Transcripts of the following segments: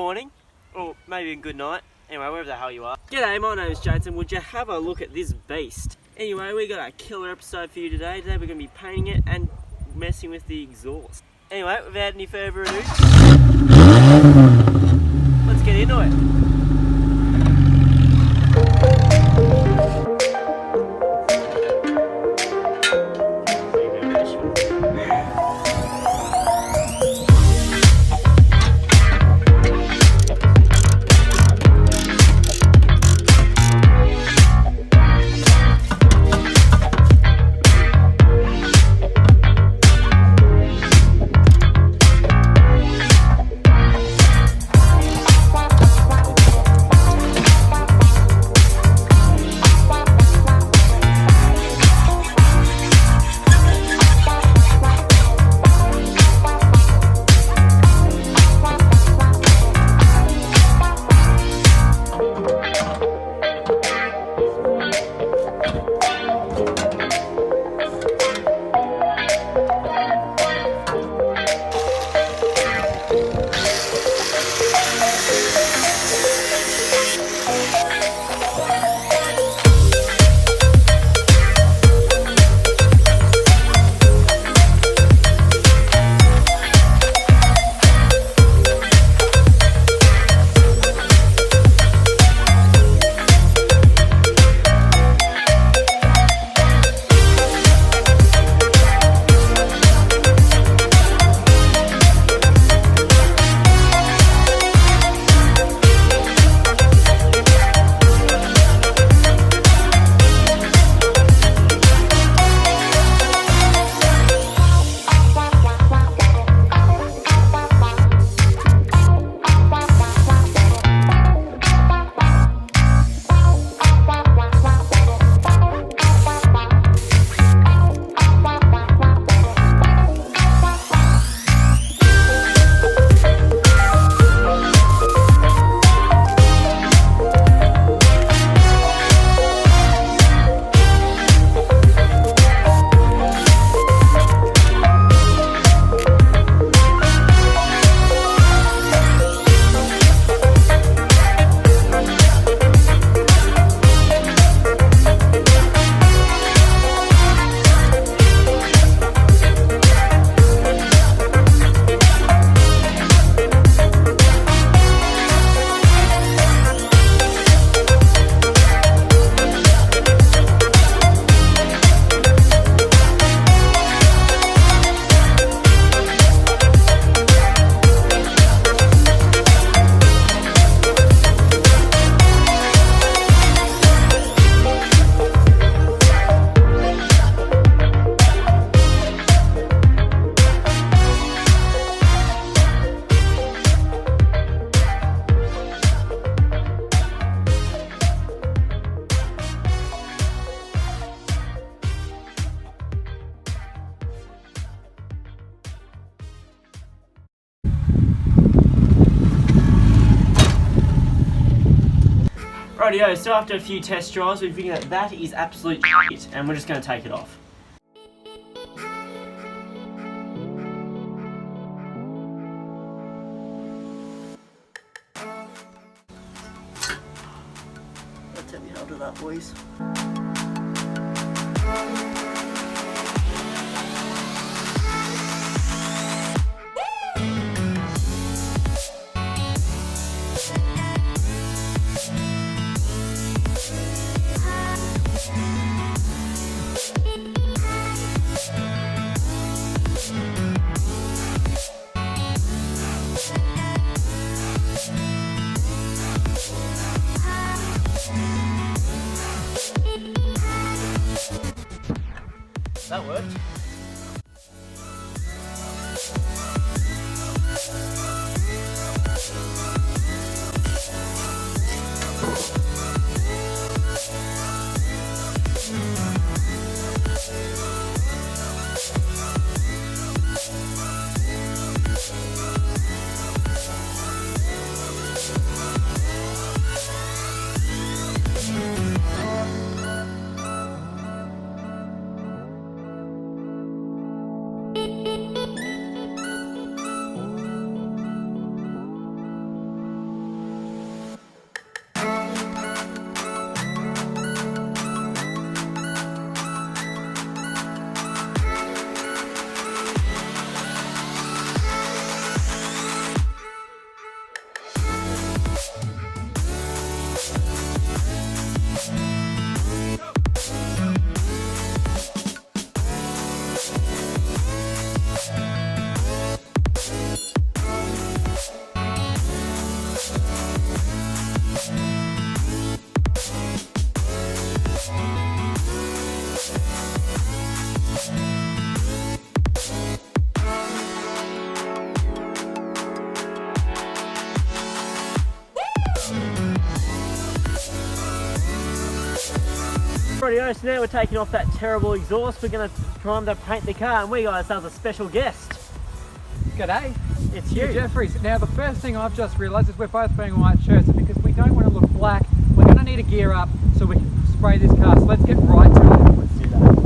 morning, or maybe a good night. Anyway, wherever the hell you are. G'day, my name is Jason. Would you have a look at this beast? Anyway, we got a killer episode for you today. Today we're going to be painting it and messing with the exhaust. Anyway, without any further ado, let's get into it. Rightio, so after a few test drives, we figured that is absolute shit, and we're just going to take it off. Let's have you hold it up, boys. That worked. Rightio, so now we're taking off that terrible exhaust. We're going to try to paint the car, and we got ourselves a special guest. G'day, It's Hugh you. Jeffreys. Now the first thing I've just realised is we're both wearing white shirts, and because we don't want to look black, we're going to need a gear up so we can spray this car. So let's get right to it. Let's do that.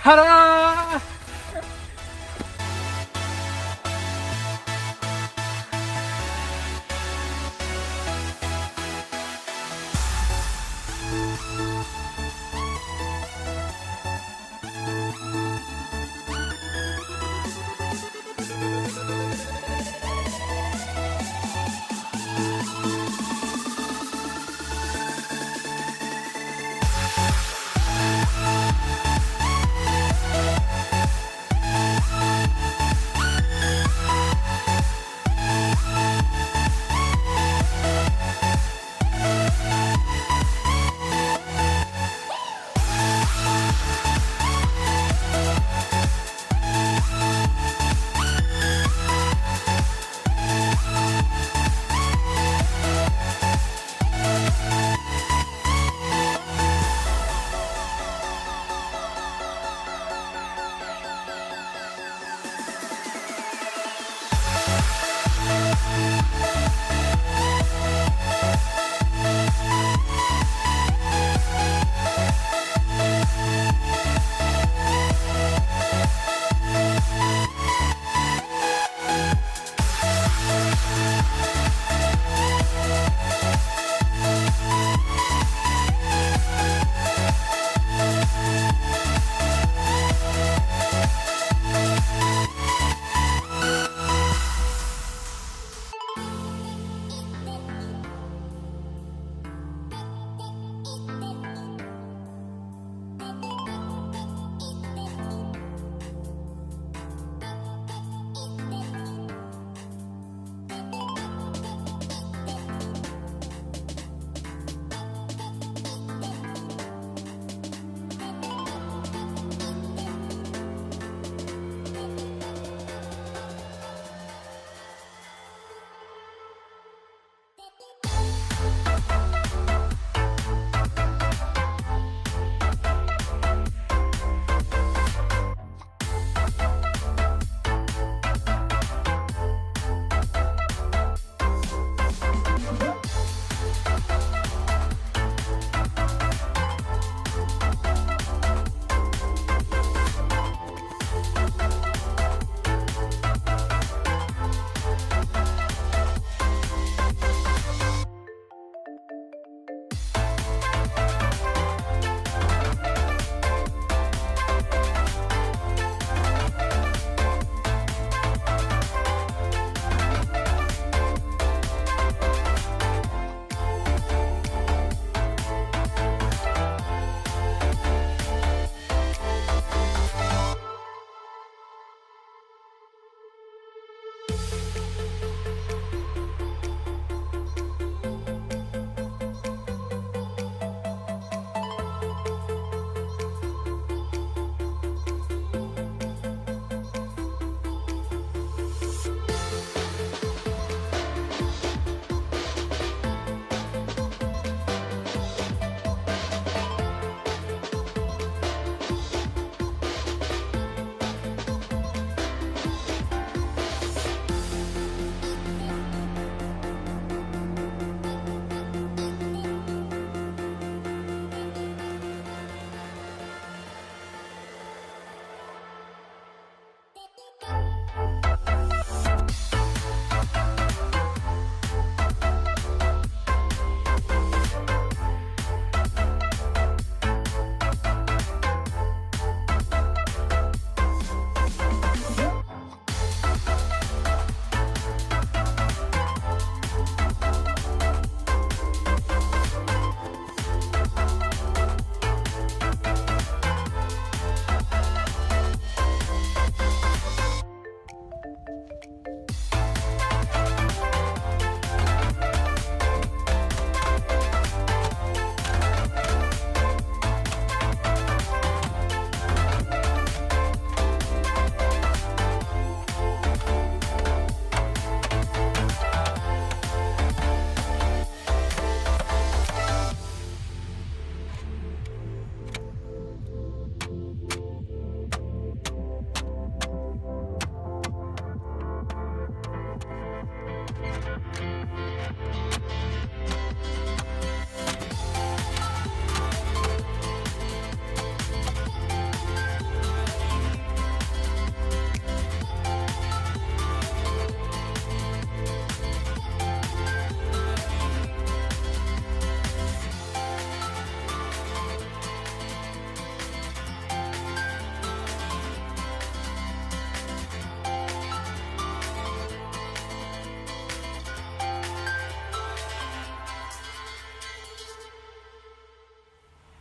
Ta-da!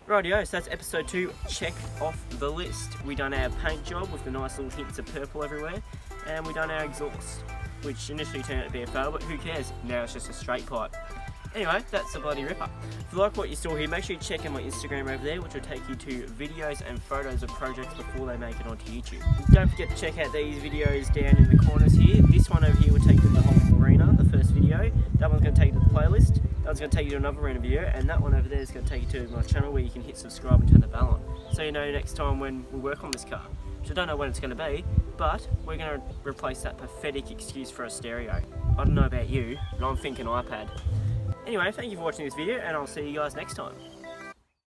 Rightio, so that's episode 2, check off the list. We done our paint job with the nice little hints of purple everywhere, and we done our exhaust, which initially turned out to be a fail, but who cares? Now it's just a straight pipe. Anyway, that's a bloody ripper. If you like what you saw here, make sure you check out my Instagram over there, which will take you to videos and photos of projects before they make it onto YouTube. Don't forget to check out these videos down in the corners here. This one over here will take you to the whole Barina, the first video. That one's going to take you to the playlist. That one's going to take you to another random video, and that one over there is going to take you to my channel where you can hit subscribe and turn the bell on, so you know next time when we work on this car. Which I don't know when it's going to be, but we're going to replace that pathetic excuse for a stereo. I don't know about you, but I'm thinking iPad. Anyway, thank you for watching this video, and I'll see you guys next time.